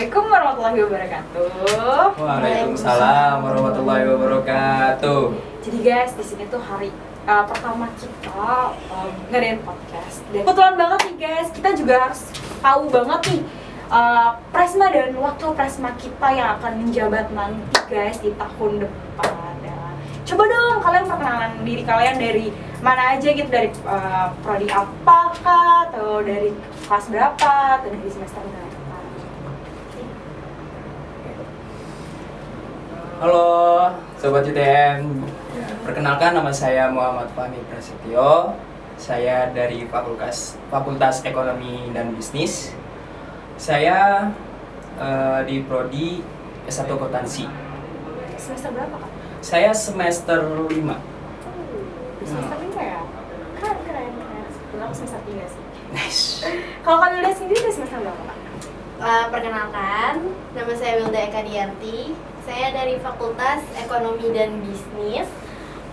Assalamualaikum warahmatullahi wabarakatuh. Waalaikumsalam warahmatullahi wabarakatuh. Jadi guys, di sini tuh hari pertama kita ngadain podcast. Dan kebetulan banget nih guys, kita juga harus tahu banget nih Presma dan wakil Presma kita yang akan menjabat nanti guys di tahun depan. Coba dong kalian perkenalan diri kalian dari mana aja gitu, dari prodi apakah, atau dari kelas berapa, atau dari semester berapa. Halo Sobat UTM, perkenalkan nama saya Muhammad Fahmi Prasetyo. Saya dari Fakultas Ekonomi dan Bisnis. Saya di prodi S1 Akuntansi. Semester berapa kak? Saya semester 5. Semester 5 ya? Keren. Sebelum aku semester 3 sih. Nice. Kalau kalian udah sendiri udah semester berapa kak? Perkenalkan, nama saya Wilda Eka Diarti. Saya dari Fakultas Ekonomi dan Bisnis,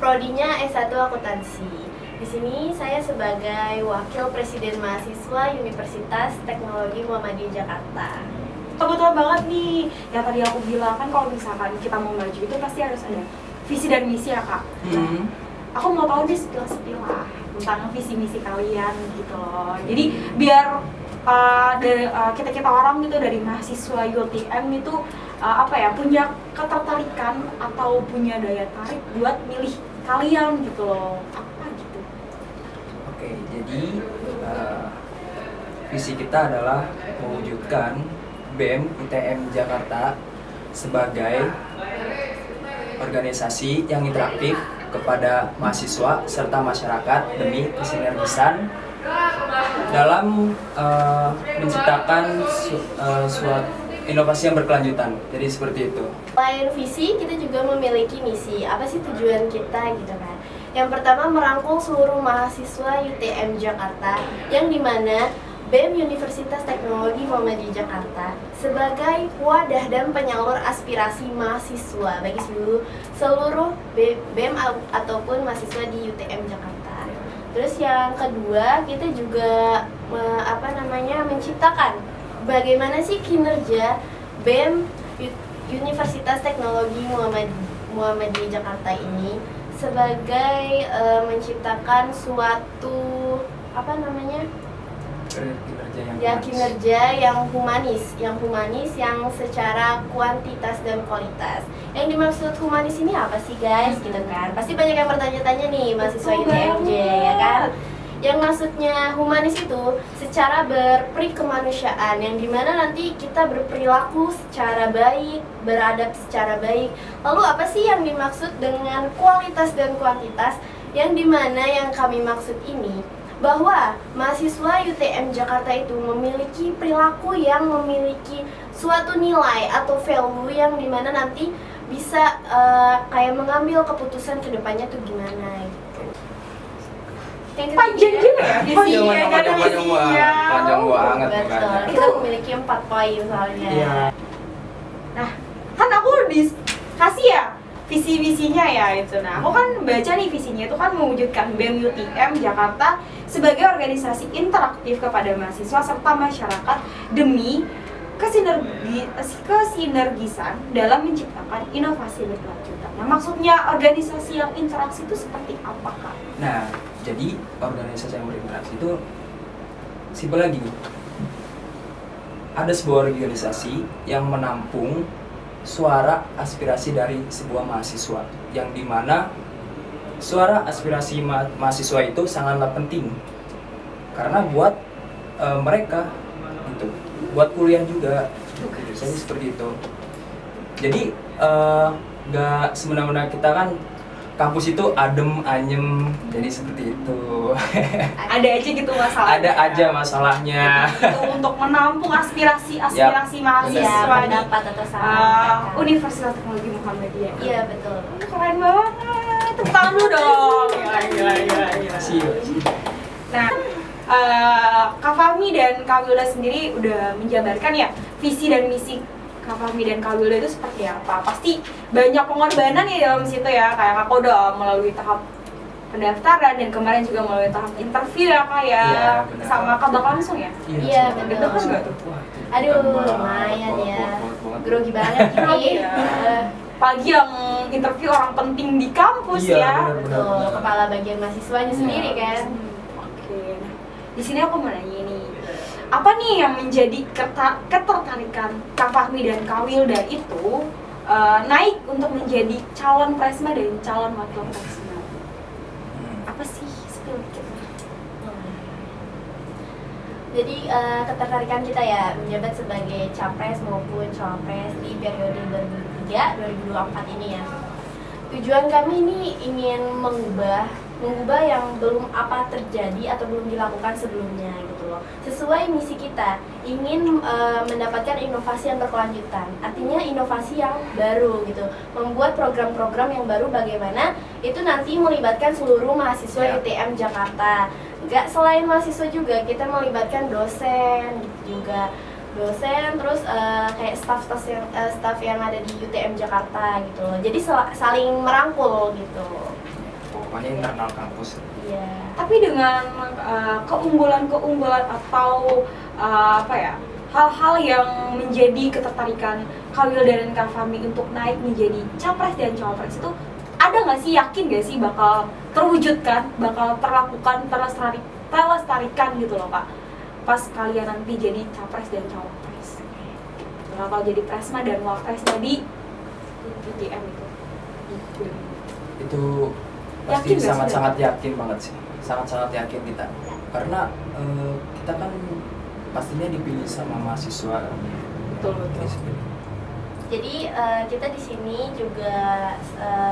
prodinya S1 Akuntansi. Di sini saya sebagai Wakil Presiden Mahasiswa Universitas Teknologi Muhammadiyah Jakarta. Kebetulan banget nih, yang tadi aku bilang kan kalau misalkan kita mau maju itu pasti harus ada visi dan misi ya kak. Aku mau tahu deh sepilah tentang visi misi kalian gitu loh. Jadi biar kita orang gitu dari mahasiswa UTM itu punya ketertarikan atau punya daya tarik buat milih kalian gitu loh. Apa gitu? Oke, jadi visi kita adalah mewujudkan BEM UTM Jakarta sebagai organisasi yang interaktif kepada mahasiswa serta masyarakat demi kesinergisan dalam menciptakan suatu inovasi yang berkelanjutan. Jadi seperti itu. Selain visi, kita juga memiliki misi. Apa sih tujuan kita gitu kan? Yang pertama, merangkul seluruh mahasiswa UTM Jakarta, yang dimana BEM Universitas Teknologi Muhammadiyah Jakarta sebagai wadah dan penyalur aspirasi mahasiswa bagi seluruh BEM ataupun mahasiswa di UTM Jakarta. Terus yang kedua, kita juga menciptakan bagaimana sih kinerja BEM Universitas Teknologi Muhammadiyah Jakarta ini sebagai menciptakan suatu kinerja yang humanis yang secara kuantitas dan kualitas. Yang dimaksud humanis ini apa sih guys gitu kan? Pasti banyak yang bertanya-tanya nih mahasiswa UTMJ ya kan? Yang maksudnya humanis itu secara berperi kemanusiaan, yang dimana nanti kita berperilaku secara baik, beradab secara baik. Lalu apa sih yang dimaksud dengan kualitas dan kuantitas? Yang dimana yang kami maksud ini bahwa mahasiswa UTM Jakarta itu memiliki perilaku yang memiliki suatu nilai atau value yang dimana nanti bisa kayak mengambil keputusan kedepannya tuh gimana gitu. Yang Panjang juga ya visinya, Panjang banget. Betul. Kita memiliki 4 poin soalnya. Iya. Nah, kan aku dikasih ya visi misinya ya itu. Nah, aku kan baca nih visinya itu kan mewujudkan BEM UTM Jakarta sebagai organisasi interaktif kepada mahasiswa serta masyarakat demi kesinergisan dalam menciptakan inovasi berkelanjutan. Nah, maksudnya organisasi yang interaksi itu seperti apa kak? Nah, jadi organisasi yang berinteraksi itu simpel lagi. Ada sebuah organisasi yang menampung suara aspirasi dari sebuah mahasiswa, yang dimana suara aspirasi mahasiswa itu sangatlah penting karena buat mereka gitu, buat kuliah juga. Jadi seperti itu. Jadi gak semena-mena kita kan kampus itu adem anyem, jadi seperti itu. Ada aja gitu masalahnya. Ada aja masalahnya. Itu untuk menampung aspirasi mahasiswa di Pendapat atau saran. Universitas Teknologi Muhammadiyah. Iya betul. Keren banget. Tepuk tangan dulu dong. Gila. Nah, Kak Fahmi dan Kak Wilda sendiri udah menjabarkan ya visi dan misi Kak Fahmi dan Kak Wilda itu seperti apa? Pasti banyak pengorbanan ya dalam situ ya. Kayak Kakak udah melalui tahap pendaftaran dan kemarin juga melalui tahap interview ya Kak ya. Iya, Sama Kak bakal langsung ya? Iya betul. Deg-degan nggak tuh? Aduh lumayan ya. grogi banget Grogi ini. ya. Pagi yang interview orang penting di kampus Iya, ya. benar. Betul, kepala bagian mahasiswanya sendiri kan. Oke, nah di sini aku mau nanya nih, apa nih yang menjadi ketertarikan Kak Fahmi dan Kak Wilda itu naik untuk menjadi calon presma dan calon wakil presma? Apa sih? Spill dikit. Jadi ketertarikan kita ya menjabat sebagai capres maupun cawapres di periode 2023-2024 ini ya. Tujuan kami ini ingin mengubah yang belum apa terjadi atau belum dilakukan sebelumnya gitu loh. Sesuai misi kita, ingin mendapatkan inovasi yang berkelanjutan. Artinya inovasi yang baru gitu. Membuat program-program yang baru bagaimana itu nanti melibatkan seluruh mahasiswa UTM Jakarta. Enggak selain mahasiswa juga, kita melibatkan dosen gitu juga. Dosen terus kayak staff yang ada di UTM Jakarta gitu loh. Jadi saling merangkul gitu. Pokoknya internal kampus. Iya. Tapi dengan keunggulan-keunggulan atau apa ya, hal-hal yang menjadi ketertarikan Kak Wilda dan Kak Fahmi untuk naik menjadi capres dan cawapres itu, ada nggak sih, yakin nggak sih bakal terwujudkan, bakal terlakukan, terlestarikan gitu loh Kak, pas kalian nanti jadi capres dan cawapres, bakal jadi presma dan wapres di UTM itu? Itu pasti Yakin nggak sih? sangat-sangat yakin banget sih, sangat-sangat yakin kita, karena kita kan pastinya dipilih sama mahasiswa. Betul. Jadi kita di sini juga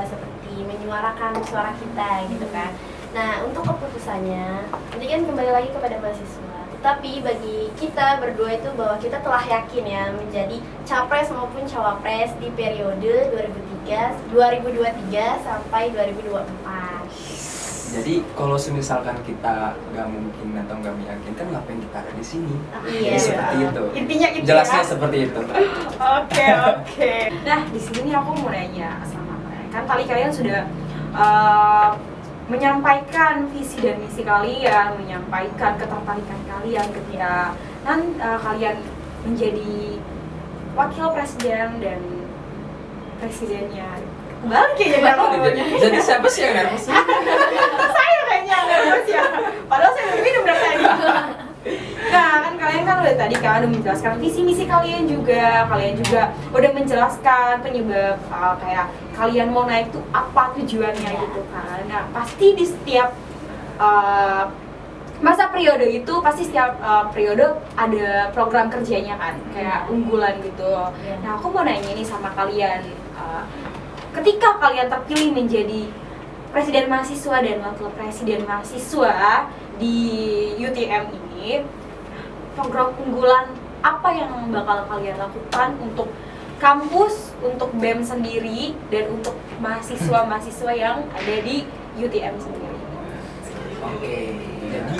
seperti menyuarakan suara kita gitu kan. Nah untuk keputusannya nanti kan kembali lagi kepada mahasiswa. Tetapi bagi kita berdua itu bahwa kita telah yakin ya menjadi capres maupun cawapres di periode 2023 sampai 2024. Jadi kalau misalkan kita nggak mungkin atau nggak meyakinkan, ngapain kita ada di sini? Iya. Jadi seperti itu. Intinya itu Jelasnya ya. seperti itu. Oke. Nah di sini aku mau nanya sama kalian. Kan tadi kalian sudah menyampaikan visi dan misi kalian, menyampaikan ketertarikan kalian ketika kalian menjadi wakil presiden dan presidennya. Balik ya Jadi siapa sih yang nervous? saya kayaknya yang nervous ya. Padahal saya belum minum dari tadi. Nah kan kalian kan udah tadi kan udah menjelaskan visi misi kalian juga udah menjelaskan penyebab kayak kalian mau naik tuh apa tujuannya gitu kan. Nah pasti di setiap masa periode itu pasti setiap periode ada program kerjanya kan, kayak unggulan gitu. Nah aku mau nanya nih sama kalian, ketika kalian terpilih menjadi presiden mahasiswa dan wakil presiden mahasiswa di UTM ini, program unggulan apa yang bakal kalian lakukan untuk kampus, untuk BEM sendiri, dan untuk mahasiswa-mahasiswa yang ada di UTM sendiri? Oke, jadi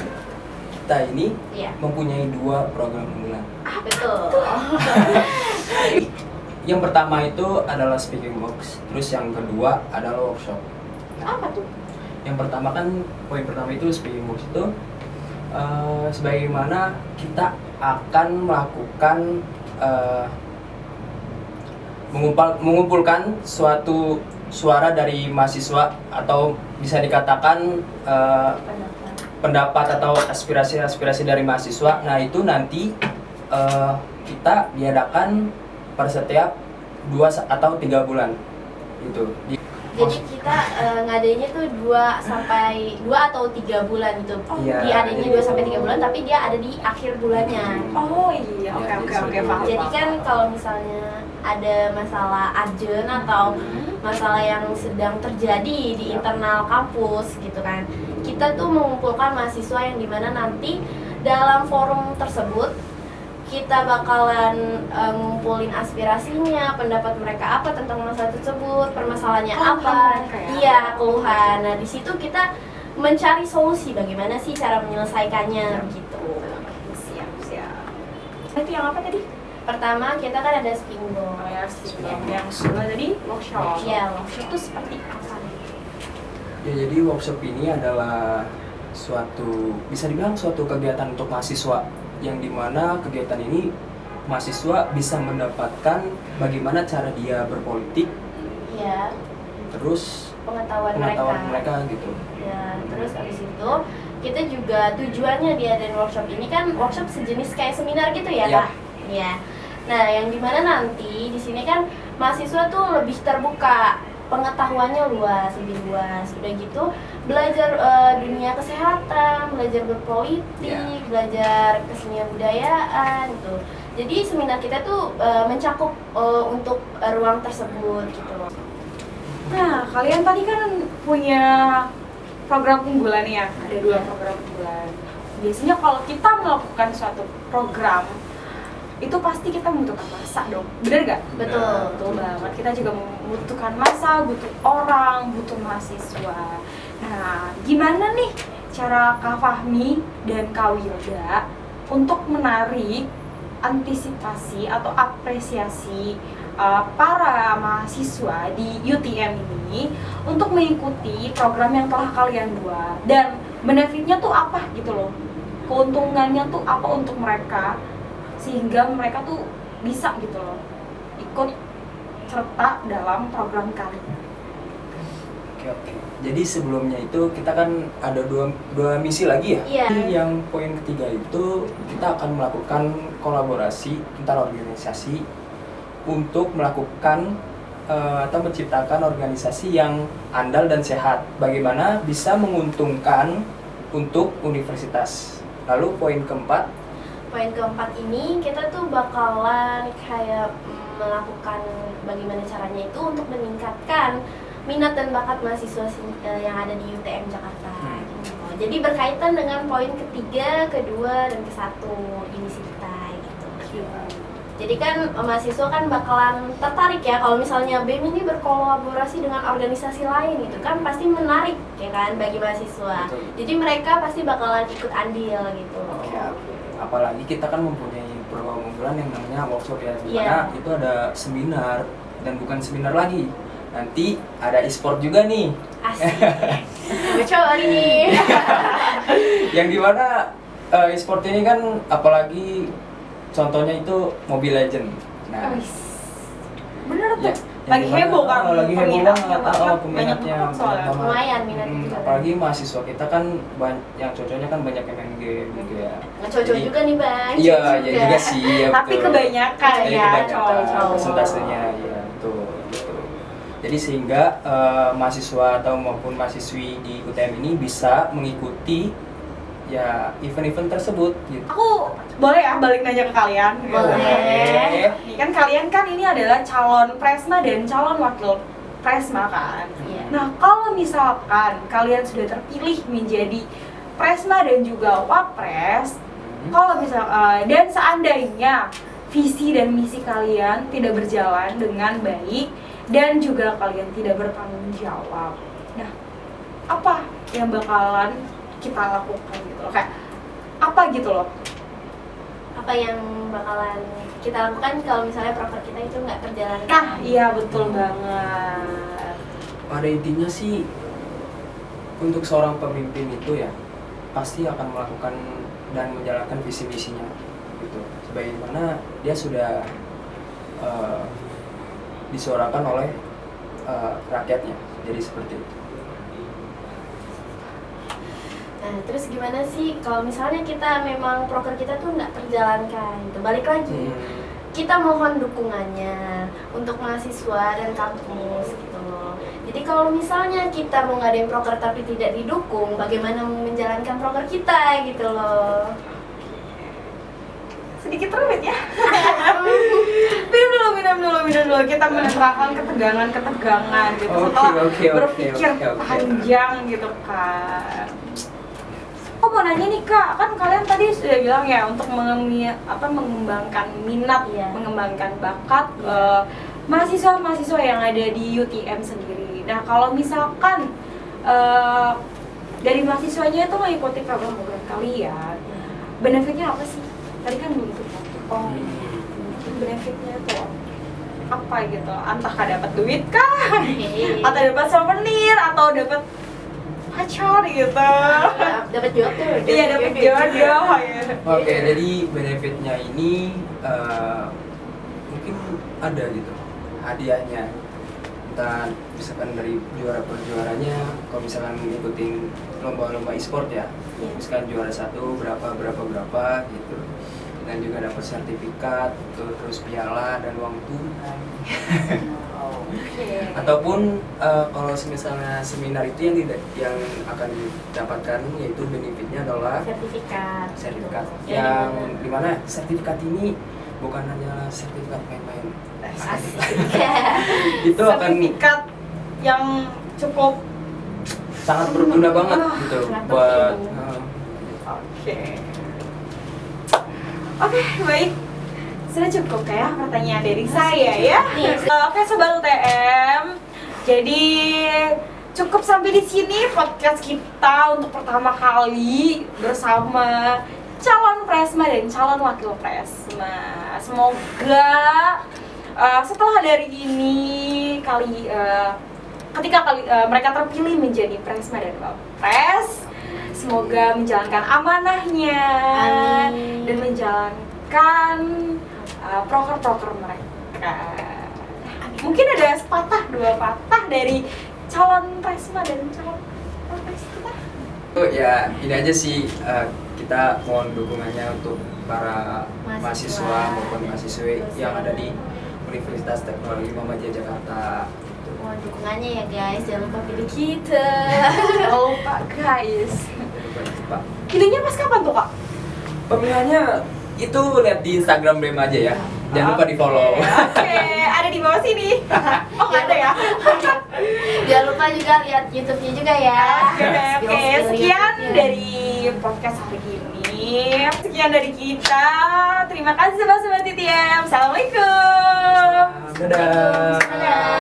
kita ini mempunyai 2 program unggulan. Betul. Yang pertama itu adalah speaking works, terus yang kedua adalah workshop. Apa tuh? Yang pertama kan, poin pertama itu speaking works itu sebagaimana kita akan melakukan mengumpulkan suatu suara dari mahasiswa, atau bisa dikatakan pendapat atau aspirasi dari mahasiswa. Nah itu nanti kita diadakan per setiap 2 atau 3 bulan gitu. Jadi kita ngadainnya tuh 2 atau 3 bulan gitu. Iya, Diadainnya 2 sampai 3 bulan, tapi dia ada di akhir bulannya. Oh iya, oke, paham. Jadi kan kalau misalnya ada masalah urgent atau masalah yang sedang terjadi di internal kampus gitu kan, kita tuh mengumpulkan mahasiswa yang dimana nanti dalam forum tersebut kita bakalan ngumpulin aspirasinya, pendapat mereka apa tentang masalah tersebut, permasalahannya apa, iya keluhan. Nah di situ kita mencari solusi bagaimana sih cara menyelesaikannya gitu. Siap. Itu yang apa tadi? Pertama kita kan ada speaking works. Yang kedua tadi workshop. Iya, workshop itu seperti apa? Ya jadi workshop ini adalah bisa dibilang suatu kegiatan untuk mahasiswa, yang dimana kegiatan ini mahasiswa bisa mendapatkan bagaimana cara dia berpolitik, Iya, terus pengetahuan mereka gitu. Ya, terus abis itu kita juga tujuannya diadain workshop ini kan workshop sejenis kayak seminar gitu ya, Iya. Kak? Iya. Nah, yang dimana nanti di sini kan mahasiswa tuh lebih terbuka, pengetahuannya lebih luas. Udah gitu belajar dunia kesehatan, belajar berpolitik, Iya. belajar kesenian budayaan gitu. Jadi seminar kita tuh mencakup untuk ruang tersebut gitu loh. Nah, kalian tadi kan punya program unggulan ya, ada 2 program unggulan. Biasanya kalau kita melakukan suatu program, itu pasti kita membutuhkan masa dong, bener gak? Betul. Betul banget, kita juga membutuhkan masa, butuh orang, butuh mahasiswa. Nah, gimana nih cara Kak Fahmi dan Kak Wilda untuk menarik antisipasi atau apresiasi para mahasiswa di UTM ini untuk mengikuti program yang telah kalian buat, dan benefitnya tuh apa gitu loh, keuntungannya tuh apa untuk mereka sehingga mereka tuh bisa gitu loh ikut serta dalam program kalian. Oke. Jadi sebelumnya itu kita kan ada dua misi lagi ya. Iya. Jadi yang poin ketiga itu kita akan melakukan kolaborasi antar organisasi untuk melakukan atau menciptakan organisasi yang andal dan sehat. Bagaimana bisa menguntungkan untuk universitas. Lalu poin keempat. Poin keempat ini kita tuh bakalan kayak melakukan bagaimana caranya itu untuk meningkatkan minat dan bakat mahasiswa yang ada di UTM Jakarta. Jadi berkaitan dengan poin ketiga, kedua, dan kesatu di misi kita gitu. Jadi kan mahasiswa kan bakalan tertarik ya kalau misalnya BEM ini berkolaborasi dengan organisasi lain gitu kan, pasti menarik ya kan bagi mahasiswa. Betul. Jadi mereka pasti bakalan ikut andil gitu. Ya, apalagi kita kan mempunyai program unggulan yang namanya workshop ya, di Iya. mana itu ada seminar dan bukan seminar lagi. Nanti ada e-sport juga nih. Asik. Lucu nih. Yang dimana e-sport ini kan apalagi contohnya itu Mobile Legend. Nah, Bener tuh, ya, lagi yang dimana- heboh kan, lagi heboh peminatnya banget, banget, peminatnya banyak banget soalnya. banget. Lumayan minatnya juga. Apalagi mahasiswa kita kan yang cocoknya kan banyak yang main game gitu ya. Ngecocok Jadi- juga nih Bang. Iya, Cocok ya juga sih. Ya, Tapi betul. kebanyakan Jadi ya kebanyakan cowok-cowok. persentasenya ya betul, betul. Jadi sehingga mahasiswa atau maupun mahasiswi di UTM ini bisa mengikuti ya event-event tersebut gitu. Aku boleh ya balik nanya ke kalian? Boleh. Nih kan kalian kan ini adalah calon presma dan calon wakil presma kan? Iya. Nah, kalau misalkan kalian sudah terpilih menjadi presma dan juga wapres, kalau misal dan seandainya visi dan misi kalian tidak berjalan dengan baik dan juga kalian tidak bertanggung jawab, nah apa yang bakalan kita lakukan gitu loh, kayak apa gitu loh? Apa yang bakalan kita lakukan kalau misalnya proker kita itu nggak terjalankan? Nah, iya betul banget. Pada intinya sih untuk seorang pemimpin itu ya pasti akan melakukan dan menjalankan visi misinya gitu. Sebagaimana dia sudah disuarakan oleh rakyatnya. Jadi seperti itu. Nah, terus gimana sih kalau misalnya kita memang proker kita tuh nggak terjalankan gitu? Balik lagi, kita mohon dukungannya untuk mahasiswa dan kampus gitu loh. Jadi kalau misalnya kita mau ngadain proker tapi tidak didukung, bagaimana menjalankan proker kita gitu loh? Sedikit rumit ya. minum dulu. Kita menerapkan ketegangan gitu setelah Oke. berpikir panjang gitu kan. Aku mau nanya nih Kak, kan kalian tadi sudah bilang ya untuk mengembangkan minat, Iya. mengembangkan bakat mahasiswa-mahasiswa yang ada di UTM sendiri. Nah, kalau misalkan dari mahasiswanya itu mengikuti program-program kalian, benefitnya apa sih? Tadi kan belum tuh. Oh, benefitnya itu apa gitu? Entahkah dapat duit kah? Atau dapat souvenir? Atau dapat pacar gitu. Dapat jodoh. Iya, dapat jodoh. Oke, jadi benefitnya ini mungkin ada gitu hadiahnya, entah misalkan dari juara per juaranya. Kalau misalkan ngikutin lomba-lomba e-sport ya, Iya. misalkan juara 1 berapa gitu, dan juga dapat sertifikat, terus piala dan uang tunai. Oke. Ataupun kalau misalnya seminar itu yang akan didapatkan, yaitu benefitnya adalah Sertifikat. sertifikat Ya, yang dimana sertifikat ini bukan hanya sertifikat main-main. Asik. Itu akan Sertifikat yang cukup. sangat berguna banget gitu Sangat buat penting. Oke. Oke, baik. Sudah cukup ya pertanyaan dari saya ya. Nih. Oke, Sobat UTM. Jadi cukup sampai di sini podcast kita untuk pertama kali bersama calon presma dan calon wakil presma. Semoga setelah dari ini ketika mereka terpilih menjadi presma dan wapres, semoga menjalankan amanahnya Amin. dan menjalankan proker-proker mereka. Mungkin ada sepatah dua patah dari calon presma dan calon wapres kita. ya ini aja sih, kita mohon dukungannya untuk para mahasiswa maupun mahasiswi yang ada di Universitas Teknologi Muhammadiyah Jakarta. Mohon dukungannya ya guys, jangan lupa pilih kita. Jangan lupa guys. Jangan lupa Pak. Pilihnya pas kapan tuh kak? Pemilihannya itu lihat di Instagram BEM aja ya. Jangan lupa di follow. Oke, ada di bawah sini. Oh nggak ada ya? Jangan lupa juga lihat YouTube-nya juga ya. Oke, sekian dari podcast hari ini. Sekian dari kita. Terima kasih sobat-sobat TTM. Assalamualaikum. Dadah.